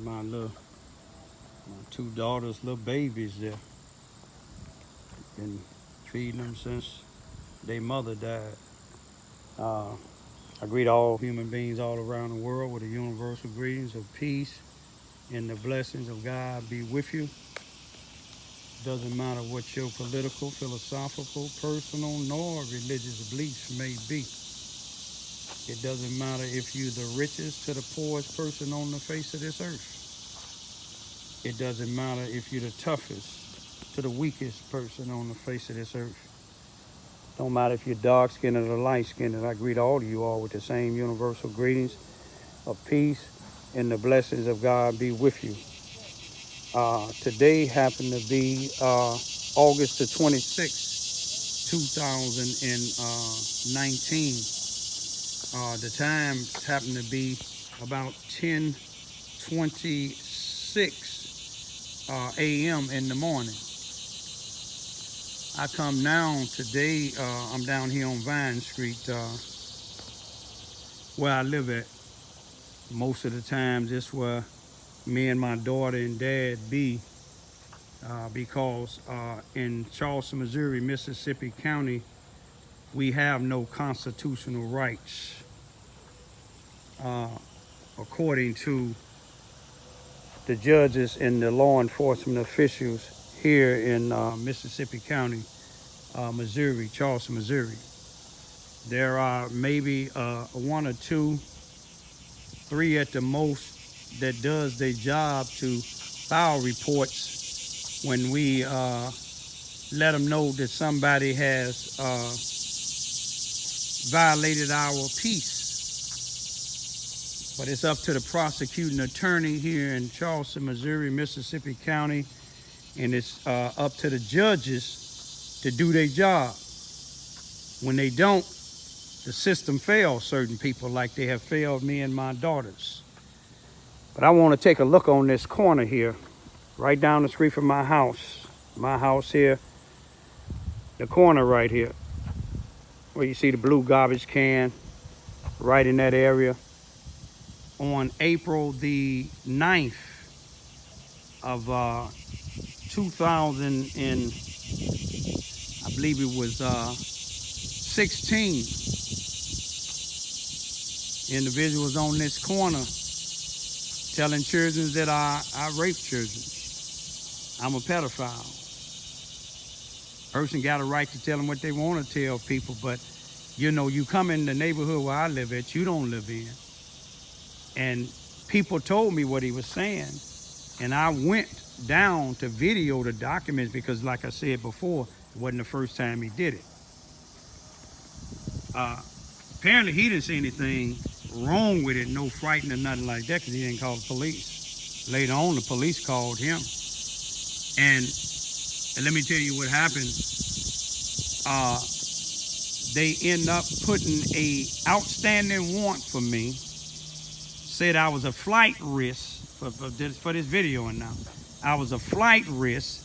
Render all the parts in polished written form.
My two daughters, little babies there. Been feeding them since their mother died. Uh, I greet all human beings all around the world with the universal greetings of peace and the blessings of God be with you. Doesn't matter what your political, philosophical, personal, nor religious beliefs may be. It doesn't matter if you're the richest to the poorest person on the face of this earth. It doesn't matter if you're the toughest to the weakest person on the face of this earth. Don't matter if you're dark-skinned or light-skinned. I greet all of you all with the same universal greetings of peace and the blessings of God be with you. Today happened to be August the 26th, 2019. The time happened to be about 10:26 a.m. in the morning. I come down today, I'm down here on Vine Street, where I live at. Most of the time, this where me and my daughter and dad be, because in Charleston, Missouri, Mississippi County, we have no constitutional rights. According to the judges and the law enforcement officials here in Mississippi County, Missouri, Charleston, Missouri. There are maybe one or two, three at the most that does their job to file reports when we let them know that somebody has violated our peace. But it's up to the prosecuting attorney here in Charleston, Missouri, Mississippi County, and it's up to the judges to do their job. When they don't, the system fails certain people like they have failed me and my daughters. But I want to take a look on this corner here, right down the street from my house. My house here, the corner right here, where you see the blue garbage can, right in that area. On April the 9th of 2000 and I believe it was 16 individuals on this corner telling children that I rape children. I'm a pedophile. Person got a right to tell them what they want to tell people, but you know, you come in the neighborhood where I live at, you don't live in. And people told me what he was saying, and I went down to video the documents because, like I said before, it wasn't the first time he did it. Apparently, he didn't see anything wrong with it, no frightened or nothing like that, because he didn't call the police. Later on, the police called him. And let me tell you what happened. They end up putting a outstanding warrant for me. Said I was a flight risk for this video, and now I was a flight risk,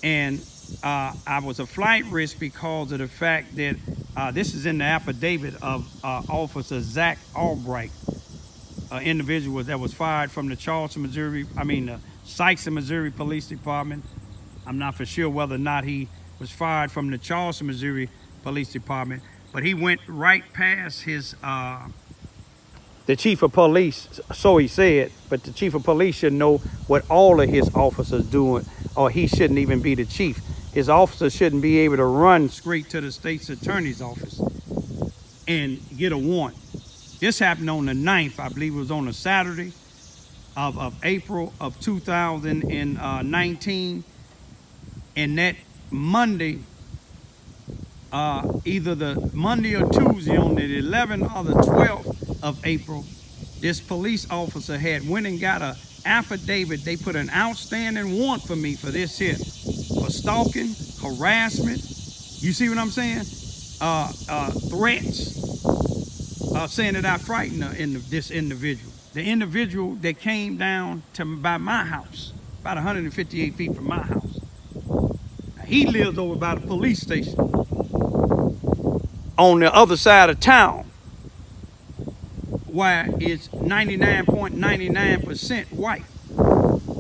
and I was a flight risk because of the fact that this is in the affidavit of Officer Zach Albright, an individual that was fired from the the Sykes, Missouri Police Department. I'm not for sure whether or not he was fired from the Charleston, Missouri Police Department, but he went right past his the chief of police, so he said, but the chief of police should know what all of his officers doing, or he shouldn't even be the chief. His officers shouldn't be able to run straight to the state's attorney's office and get a warrant. This happened on the 9th, I believe it was on a Saturday of April of 2019. And that Monday, either the Monday or Tuesday on the 11th or the 12th of April, this police officer had went and got an affidavit. They put an outstanding warrant for me for this here, for stalking, harassment. You see what I'm saying? Threats, saying that I frightened this individual. The individual that came down by my house, about 158 feet from my house. He lives over by the police station on the other side of town. why it's 99.99% white.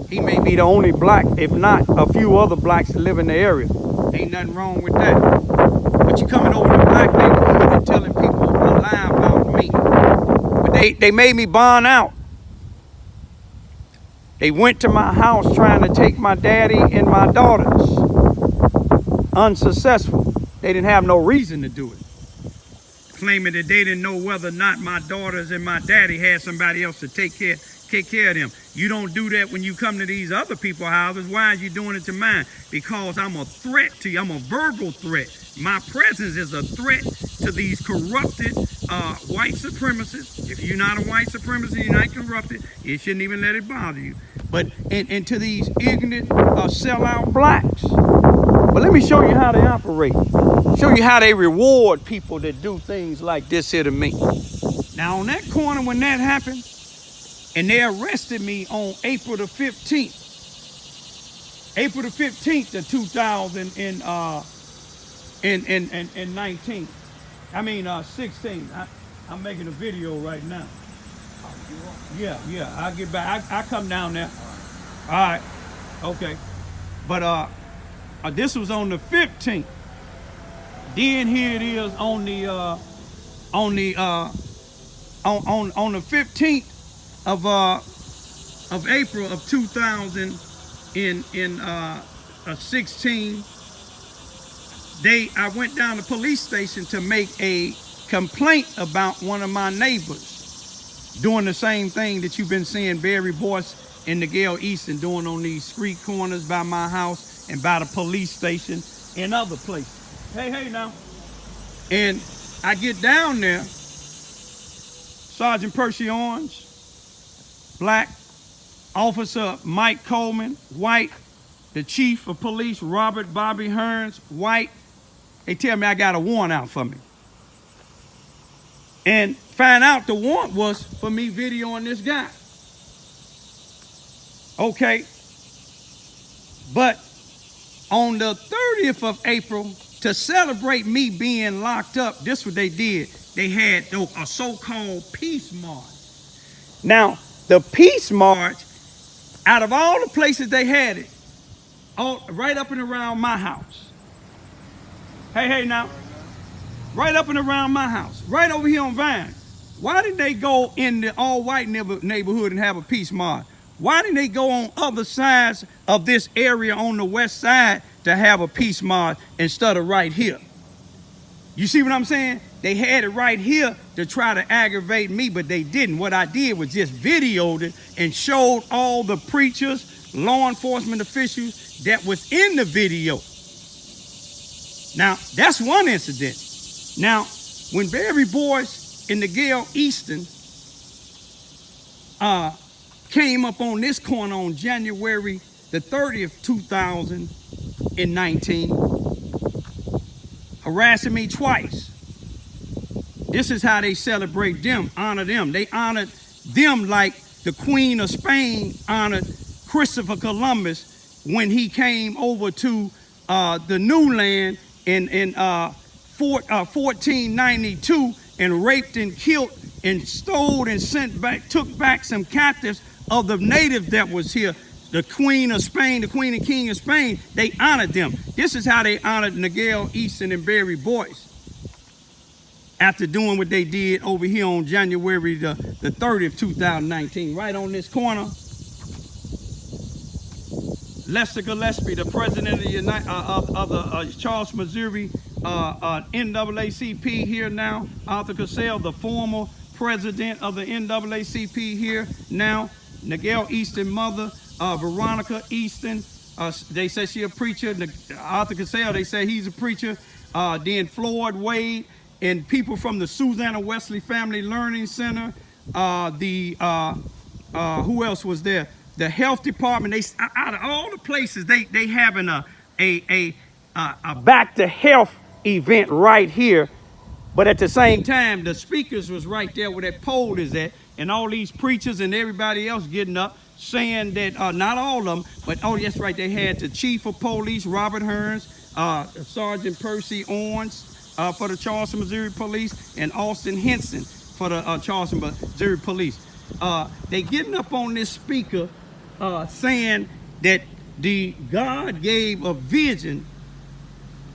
He may be the only black, if not a few other blacks that live in the area. Ain't nothing wrong with that. But you coming over to black neighborhood and telling people a lie about me. But they made me bond out. They went to my house trying to take my daddy and my daughters. Unsuccessful. They didn't have no reason to do it. Claiming that they didn't know whether or not my daughters and my daddy had somebody else to take care of them. You don't do that when you come to these other people's houses. Why are you doing it to mine? Because I'm a threat to you. I'm a verbal threat. My presence is a threat to these corrupted white supremacists. If you're not a white supremacist, you're not corrupted, you shouldn't even let it bother you. But and to these ignorant sellout blacks. But let me show you how they operate. Show you how they reward people that do things like this here to me. Now on that corner when that happened, and they arrested me on April the 15th. April the 15th of 2019. I mean 16. I'm making a video right now. Yeah, I'll get back. I come down there. All right. Okay. But this was on the 15th. Then here it is on the 15th of April of 2016. I went down to the police station to make a complaint about one of my neighbors doing the same thing that you've been seeing Barry Boyce and Nigel Easton doing on these street corners by my house and by the police station and other places. Hey now. And I get down there, Sergeant Percy Owens, black, Officer Mike Coleman, white, the chief of police, Robert Bobby Hearns, white. They tell me I got a warrant out for me. And find out the warrant was for me videoing this guy. Okay. But on the 30th of April, to celebrate me being locked up, this is what they did. They had a so-called peace march. Now, the peace march, out of all the places they had it, right up and around my house. Hey now. Right up and around my house. Right over here on Vine. Why did they go in the all-white neighborhood and have a peace march? Why didn't they go on other sides of this area on the west side to have a peace march instead of right here? You see what I'm saying? They had it right here to try to aggravate me, but they didn't. What I did was just videoed it and showed all the preachers, law enforcement officials that was in the video. Now, that's one incident. Now, when Barry Boyce and Nigel Easton came up on this corner on January the 30th, 2019, harassing me twice. This is how they celebrate them, honor them. They honored them like the Queen of Spain honored Christopher Columbus when he came over to the New Land in 1492 and raped and killed and stole and took back some captives of the natives that was here. The Queen of Spain, the Queen and King of Spain, they honored them. This is how they honored Nigel Easton and Barry Boyce after doing what they did over here on January the 30th, 2019, right on this corner. Lester Gillespie, the president of the Charles, Missouri NAACP here now. Arthur Cassell, the former president of the NAACP here now. Nigel Easton mother, Veronica Easton. They say she a preacher. Arthur Cassell, they say he's a preacher. Then Floyd Wade and people from the Susanna Wesley Family Learning Center. Who else was there? The health department. They out of all the places they having a back to health event right here, but at the same time the speakers was right there where that pole is at, and all these preachers and everybody else getting up saying that not all of them, but oh that's right, they had the chief of police Robert Hearns, Sergeant Percy Owens for the Charleston, Missouri Police, and Austin Henson. for the Charleston, Missouri police. They getting up on this speaker saying that God gave a vision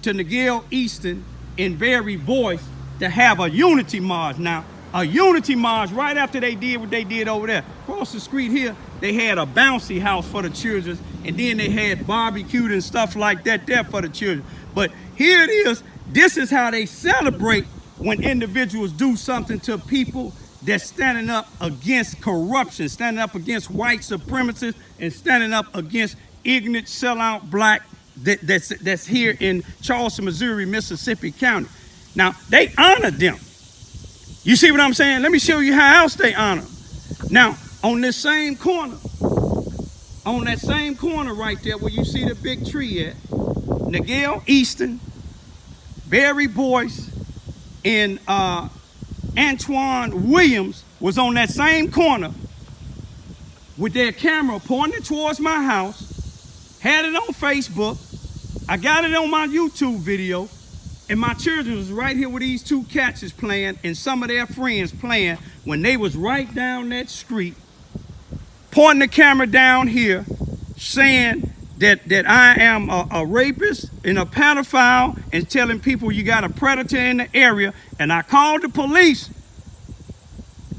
to Nigel Easton and Barry Boyce to have a unity march. Now, a unity march right after they did what they did over there. Across the street here, they had a bouncy house for the children, and then they had barbecued and stuff like that there for the children. But here it is. This is how they celebrate when individuals do something to people that's standing up against corruption, standing up against white supremacists, and standing up against ignorant sellout black that's here in Charleston, Missouri, Mississippi County. Now, they honor them. You see what I'm saying? Let me show you how else they honor them. Now, on this same corner, on that same corner right there where you see the big tree at, Nigel Easton, Barry Boyce, and Antoine Williams was on that same corner with their camera pointed towards my house, had it on Facebook. I got it on my YouTube video, and my children was right here with these two cats is playing and some of their friends playing when they was right down that street, pointing the camera down here, saying that I am a rapist and a pedophile and telling people you got a predator in the area. And I called the police.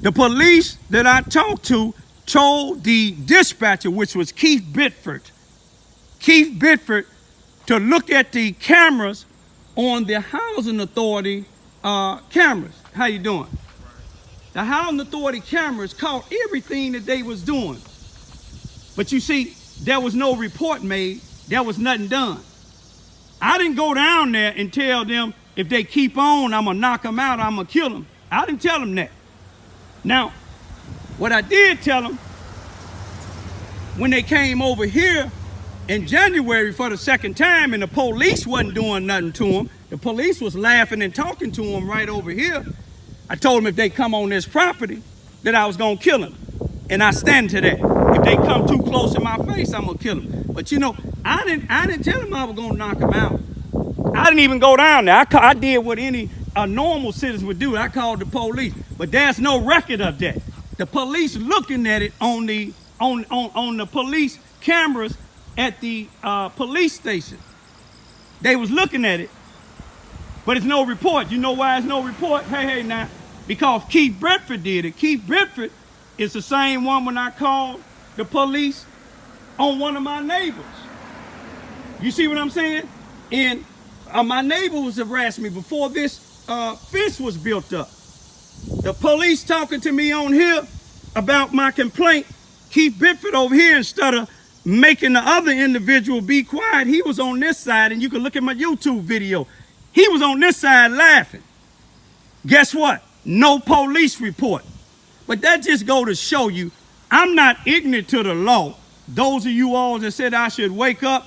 The police that I talked to told the dispatcher, which was Keith Bittford, to look at the cameras on the Housing Authority cameras. How you doing? The Housing Authority cameras caught everything that they was doing. But you see, there was no report made. There was nothing done. I didn't go down there and tell them if they keep on, I'm going to knock them out, I'm going to kill them. I didn't tell them that. Now, what I did tell them, when they came over here in January for the second time and the police wasn't doing nothing to them, the police was laughing and talking to them right over here, I told them if they come on this property that I was going to kill them. And I stand to that. If they come too close in my face, I'm going to kill them. But you know, I didn't tell them I was going to knock them out. I didn't even go down there. I did what any normal citizen would do. I called the police. But there's no record of that. The police looking at it on the police cameras at the police station. They was looking at it, but it's no report. You know why it's no report? Hey, now, because Keith Bittford did it. Keith Bittford is the same one when I called the police on one of my neighbors. You see what I'm saying? And my neighbor was harassing me before this fence was built up. The police talking to me on here about my complaint. Keith Bittford over here, instead of making the other individual be quiet, he was on this side, and you can look at my YouTube video. He was on this side laughing. Guess what? No police report. But that just go to show you, I'm not ignorant to the law. Those of you all that said I should wake up,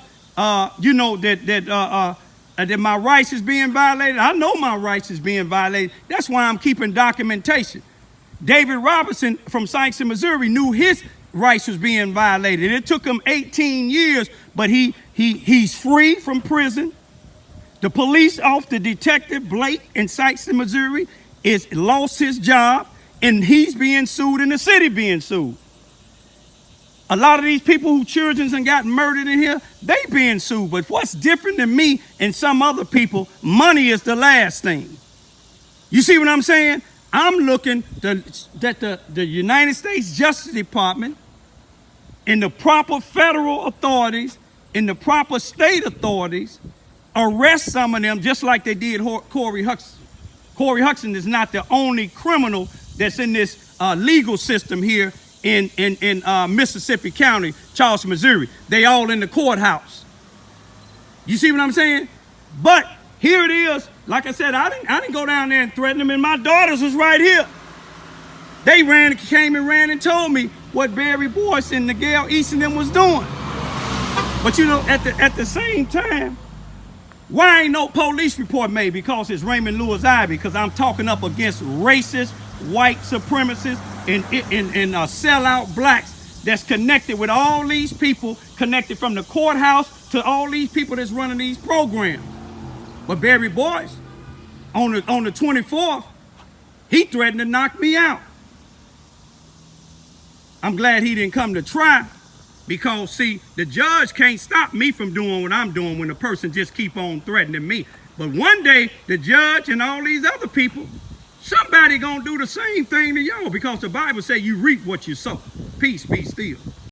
you know, that my rights is being violated. I know my rights is being violated. That's why I'm keeping documentation. David Robertson from Sykes, Missouri knew his rights was being violated. It took him 18 years, but he's free from prison. The police officer, Detective Blake in Sykes, Missouri, is lost his job, and he's being sued and the city being sued. A lot of these people who children and got murdered in here, they being sued. But what's different than me and some other people, money is the last thing. You see what I'm saying? I'm looking that the United States Justice Department and the proper federal authorities and the proper state authorities arrest some of them just like they did Corey Huxton. Corey Huxton is not the only criminal that's in this legal system here in Mississippi County, Charleston, Missouri. They all in the courthouse. You see what I'm saying? But here it is. Like I said, I didn't go down there and threaten them, and my daughters was right here. They came and ran and told me what Barry Boyce and Nigel Easton them was doing. But you know, at the same time, why ain't no police report made? Because it's Raymond Lewis Ivy, because I'm talking up against racist, white supremacists, and sellout blacks that's connected with all these people, connected from the courthouse to all these people that's running these programs. But Barry Boyce, on the 24th, He threatened to knock me out. I'm glad he didn't come to trial, because, see, the judge can't stop me from doing what I'm doing when the person just keep on threatening me. But one day, the judge and all these other people, somebody gonna do the same thing to y'all, because the Bible says you reap what you sow. Peace be still.